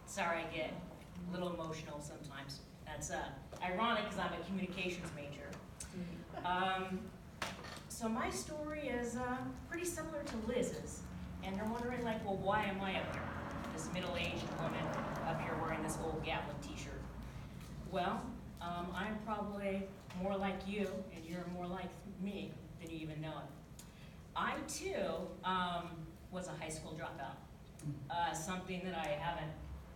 Sorry, I get a little emotional sometimes. That's ironic because I'm a communications major. So my story is pretty similar to Liz's. And you're wondering, like, well, why am I up here? This middle-aged woman up here wearing this old Gatlin t-shirt. Well, I'm probably more like you, and you're more like me than you even know it. I, too, was a high school dropout. Something that I haven't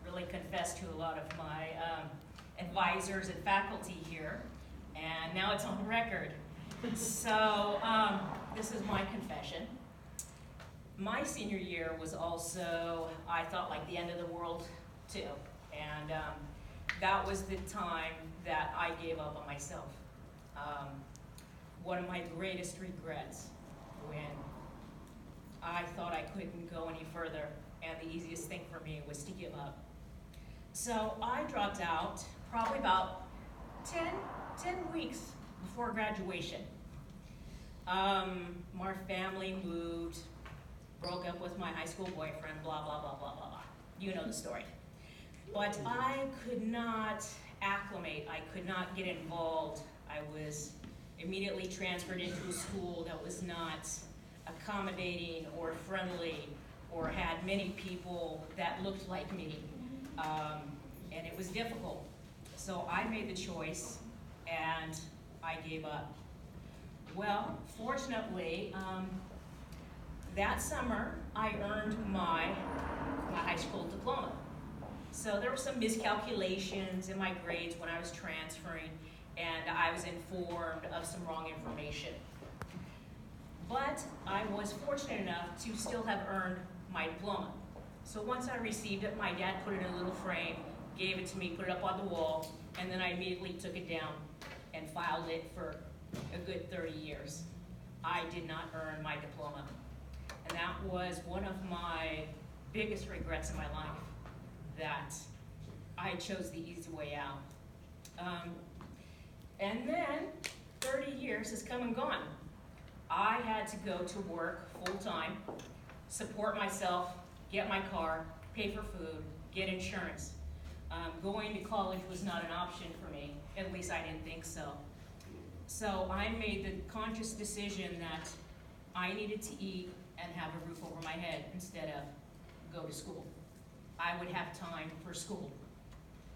really confessed to a lot of my advisors and faculty here, and now it's on record. So this is my confession. My senior year was also, I thought, like the end of the world too, and that was the time that I gave up on myself. One of my greatest regrets when I thought I couldn't go any further, and the easiest thing for me was to give up. So I dropped out probably about 10 weeks before graduation. My family moved, broke up with my high school boyfriend, blah, blah, blah, blah, blah, blah. You know the story. But I could not acclimate, I could not get involved. I was immediately transferred into a school that was not accommodating or friendly or had many people that looked like me. And it was difficult. So I made the choice and I gave up. Well, fortunately, that summer I earned my high school diploma. So there were some miscalculations in my grades when I was transferring, and I was informed of some wrong information. But I was fortunate enough to still have earned my diploma. So once I received it, my dad put it in a little frame, gave it to me, put it up on the wall, and then I immediately took it down and filed it for a good 30 years. I did not earn my diploma. And that was one of my biggest regrets in my life, that I chose the easy way out. And then 30 years has come and gone. I had to go to work full-time, support myself, get my car, pay for food, get insurance. Going to college was not an option for me, at least I didn't think so. So I made the conscious decision that I needed to eat and have a roof over my head instead of go to school. I would have time for school.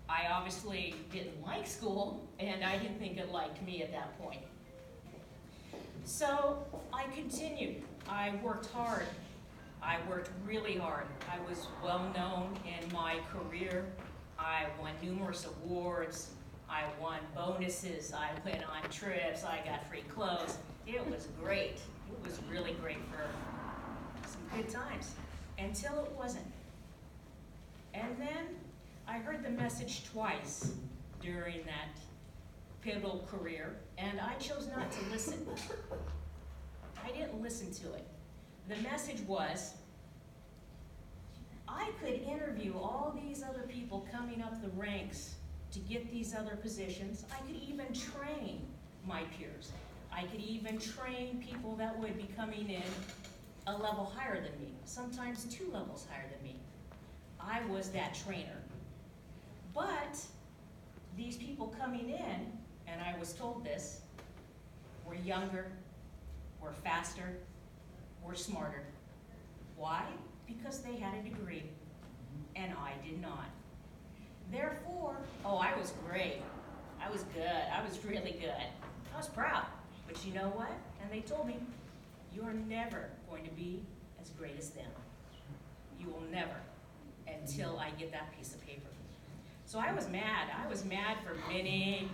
I obviously didn't like school, and I didn't think it liked me at that point. So I continued. I worked hard. I worked really hard. I was well known in my career. I won numerous awards. I won bonuses. I went on trips. I got free clothes. It was great. It was really great for some good times, until it wasn't. And then I heard the message twice during that pivotal career, and I chose not to listen. I didn't listen to it. The message was, I could interview all these other people coming up the ranks to get these other positions. I could even train my peers. I could even train people that would be coming in a level higher than me, sometimes 2 levels higher than me. I was that trainer. But these people coming in, and I was told this, were younger, were faster, were smarter. Why? Because they had a degree, and I did not. Therefore, I was great. I was good. I was really good. I was proud. But you know what? And they told me, you're never going to be as great as them. You will never, until I get that piece of paper. So I was mad. I was mad for many,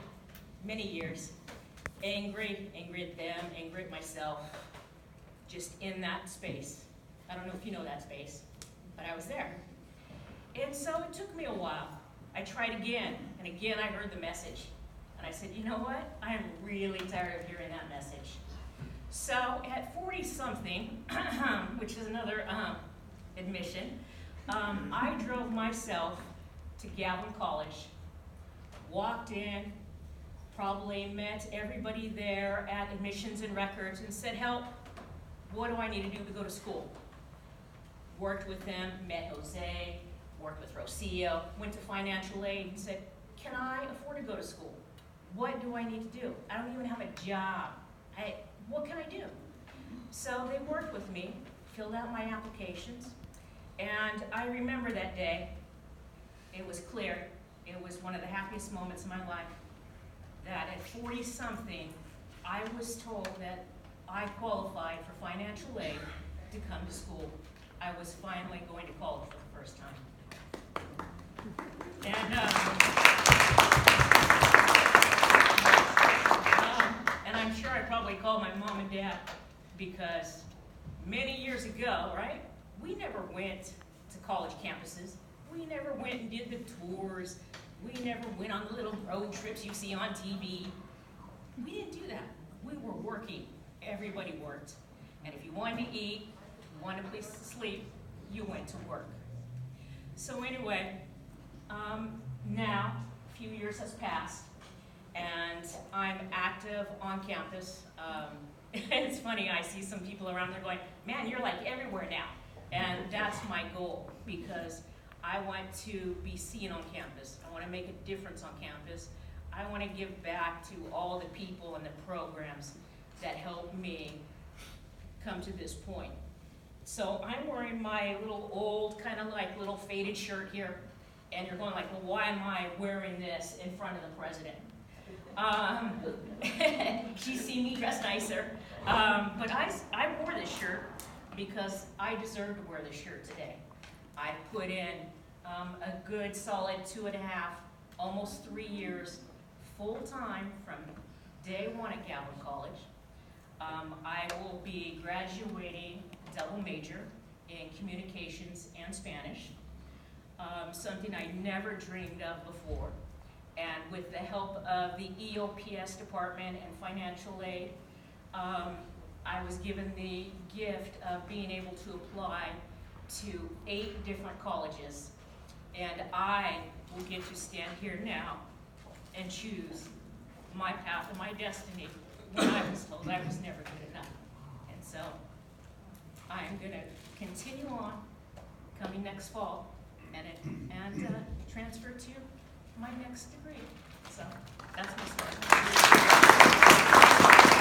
many years. Angry at them, angry at myself, just in that space. I don't know if you know that space, but I was there. And so it took me a while. I tried again, and again I heard the message. And I said, you know what? I am really tired of hearing that message. So at 40-something, which is another admission, I drove myself to Galvin College, walked in, probably met everybody there at admissions and records and said, help, what do I need to do to go to school? Worked with them, met Jose, worked with Rocio, went to financial aid and said, can I afford to go to school? What do I need to do? I don't even have a job. What can I do? So they worked with me, filled out my applications, and I remember that day. It was clear. It was one of the happiest moments of my life that at 40-something, I was told that I qualified for financial aid to come to school. I was finally going to college for the first time. And I'm sure I probably called my mom and dad because many years ago, right, we never went to college campuses. We never went and did the tours. We never went on the little road trips you see on TV. We didn't do that. We were working. Everybody worked. And if you wanted to eat, you wanted a place to sleep, you went to work. So anyway, now a few years has passed, and I'm active on campus. It's funny, I see some people around there going, man, you're like everywhere now. And that's my goal, because I want to be seen on campus. I want to make a difference on campus. I want to give back to all the people and the programs that helped me come to this point. So I'm wearing my little old, kind of like little faded shirt here, and you're going like, well, why am I wearing this in front of the president? You see me dressed nicer. But I wore this shirt because I deserve to wear this shirt today. I put in a good solid 2.5, almost 3 years, full-time from day one at Galvin College. I will be graduating double major in communications and Spanish, something I never dreamed of before. And with the help of the EOPS department and financial aid, I was given the gift of being able to apply to 8 different colleges. And I will get to stand here now and choose my path and my destiny when I was told I was never good enough. And so I am going to continue on coming next fall and transfer to my next degree. So that's my story.